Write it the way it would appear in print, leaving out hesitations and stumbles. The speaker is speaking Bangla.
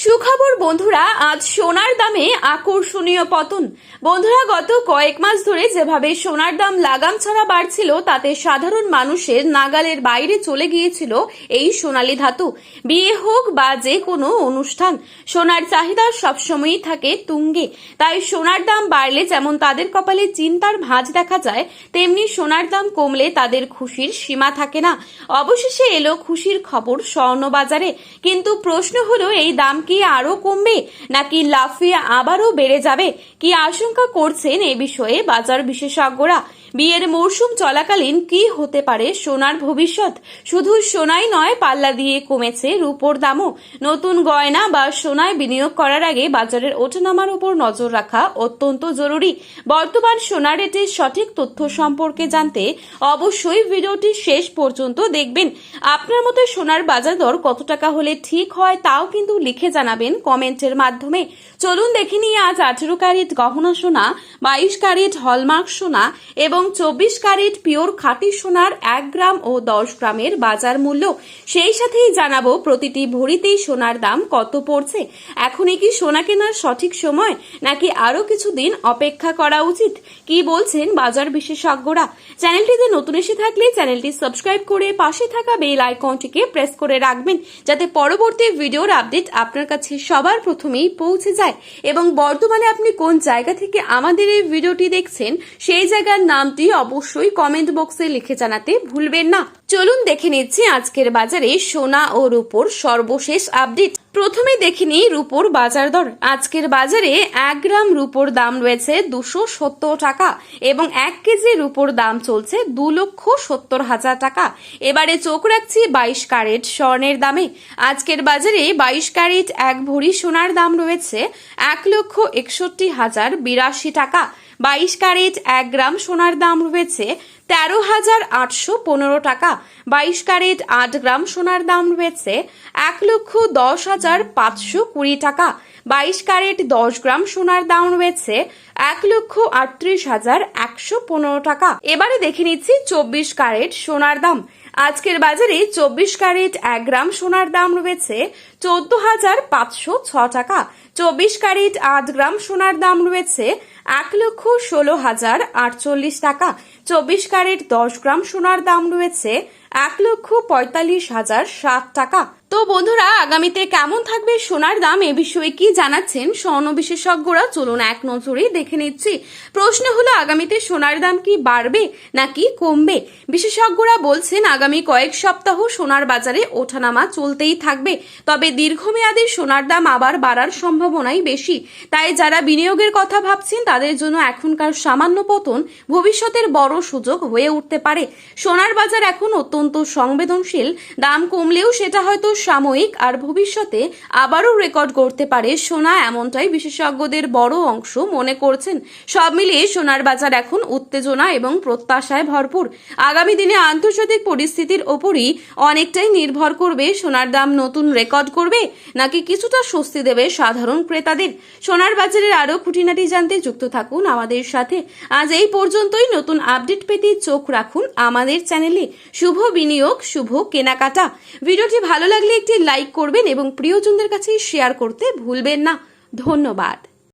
সুখবর বন্ধুরা, আজ সোনার দামে আকর্ষণীয় পতন। বন্ধুরা, গত কয়েক মাস ধরে যেভাবে সোনার দাম লাগাম ছাড়া বাড়ছিল তাতে সাধারণ মানুষের নাগালের বাইরে চলে গিয়েছিল এই সোনালী ধাতু। বিয়ে হোক বা যে কোনো অনুষ্ঠান, সোনার চাহিদা সবসময়ই থাকে তুঙ্গে। তাই সোনার দাম বাড়লে যেমন তাদের কপালে চিন্তার ভাঁজ দেখা যায়, তেমনি সোনার দাম কমলে তাদের খুশির সীমা থাকে না। অবশেষে এলো খুশির খবর স্বর্ণবাজারে। কিন্তু প্রশ্ন হলো, এই দাম কি আরো কমবে নাকি লাফিয়ে আবারও বেড়ে যাবে? কি আশঙ্কা করছেন এ বিষয়ে বাজার বিশেষজ্ঞরা? বিয়ের মরশুম চলাকালীন কি হতে পারে সোনার ভবিষ্যৎ? শুধু সোনাই নয়, পাল্লা দিয়ে কমেছে রূপোর দামও। নতুন গয়না বা সোনায় বিনিয়োগ করার আগে বাজারের ওঠানামার উপর নজর রাখা অত্যন্ত জরুরি। বর্তমান সোনার রেটের সঠিক তথ্য সম্পর্কে জানতে অবশ্যই ভিডিওটি শেষ পর্যন্ত দেখবেন। আপনার মতে সোনার বাজার দর কত টাকা হলে ঠিক হয় তাও কিন্তু লিখে জানাবেন কমেন্টের মাধ্যমে। চলুন দেখে নিই আজ 18 ক্যারেট গহনা সোনা, 22 ক্যারেট হলমার্ক সোনা এবং 24 ক্যারেট পিওর খাঁটি সোনার 1 গ্রাম ও 10 গ্রামের বাজার মূল্য। সেই সাথেই জানাবো প্রতিটি ভরিতেই সোনার দাম কত পড়ছে। এখনই কি সোনা কেনার সঠিক সময় নাকি আরো কিছুদিন অপেক্ষা করা উচিত? কি বলছেন বাজার বিশেষজ্ঞরা? চ্যানেলটিতে নতুন এসে থাকলে চ্যানেলটি সাবস্ক্রাইব করে পাশে থাকা বেল আইকনটিকে প্রেস করে রাখবেন, যাতে পরবর্তী ভিডিওর আপডেট আপনার কাছে সবার প্রথমেই পৌঁছে যায়। এবং বর্তমানে আপনি কোন জায়গা থেকে আমাদের এই ভিডিওটি দেখছেন সেই জায়গার নামটি অবশ্যই কমেন্ট বক্সে লিখে জানাতে ভুলবেন না। চলুন দেখে নিচ্ছি আজকের বাজারে সোনা ও রূপোর সর্বশেষ আপডেট। প্রথমে দেখে নিই রূপোর বাজার দর। আজকের বাজারে 1 গ্রাম রূপোর দাম রয়েছে 270 টাকা এবং 1 কেজি রূপোর দাম চলছে 2,70,000 টাকা। এবারে চোখ রাখছি 22 ক্যারেট স্বর্ণের দামে। আজকের বাজারে 22 ক্যারেট 1 ভরি সোনার দাম রয়েছে 1,61,082 টাকা। 22 ক্যারেট 1 গ্রাম সোনার দাম রয়েছে 13,815 টাকা। 22 ক্যারেট 8 গ্রাম সোনার দাম রয়েছে 1,10,520 টাকা। 22 ক্যারেট 10 গ্রাম সোনার দাম রয়েছে 1,38,115 টাকা। এবারে দেখে নিচ্ছি 24 ক্যারেট সোনার দাম। আজকের বাজারে 24 ক্যারেট 1 গ্রাম সোনার দাম রয়েছে 14,506 টাকা। 24 ক্যারেট 8 গ্রাম সোনার দাম রয়েছে 1,16,048 টাকা। 24 ক্যারেট 10 গ্রাম সোনার দাম রয়েছে 1,45,007 টাকা। তো বন্ধুরা, আগামীতে কেমন থাকবে সোনার দাম এ বিষয়ে কি জানাচ্ছেন স্বর্ণ বিশেষজ্ঞরা? চলুন এক নজরে দেখে নিচ্ছি। প্রশ্ন হলো, আগামীতে সোনার দাম কি বাড়বে নাকি কমবে? বিশেষজ্ঞরা বলছেন আগামী কয়েক সপ্তাহ সোনার বাজারে ওঠানামা চলতেই থাকবে, তবে দীর্ঘমেয়াদী সোনার দাম আবার বাড়ার সম্ভাবনাই বেশি। তাই যারা বিনিয়োগের কথা ভাবছেন তাদের জন্য এখনকার সামান্য পতন ভবিষ্যতের বড় সুযোগ হয়ে উঠতে পারে। সোনার বাজার এখন অত্যন্ত সংবেদনশীল। দাম কমলেও সেটা হয়তো সাময়িক, আর ভবিষ্যতে আবারও রেকর্ড করতে পারে সোনা, এমনটাই বিশেষজ্ঞদের বড় অংশ মনে করছেন। সব মিলিয়ে সোনার বাজার এখন উত্তেজনা এবং প্রত্যাশায় ভরপুর। আগামী দিনে আন্তর্জাতিক পরিস্থিতির ওপরই অনেকটাই নির্ভর করবে সোনার দাম নতুন রেকর্ড করবে নাকি কিছুটা স্বস্তি দেবে সাধারণ ক্রেতাদের। সোনার বাজারের আরো খুঁটিনাটি জানতে যুক্ত থাকুন আমাদের সাথে। আজ এই পর্যন্তই। নতুন আপডেট পেতে চোখ রাখুন আমাদের চ্যানেলে। শুভ বিনিয়োগ, শুভ কেনাকাটা। ভিডিওটি ভালো লাগলে একটি লাইক করবেন এবং প্রিয়জনদের কাছে শেয়ার করতে ভুলবেন না। ধন্যবাদ।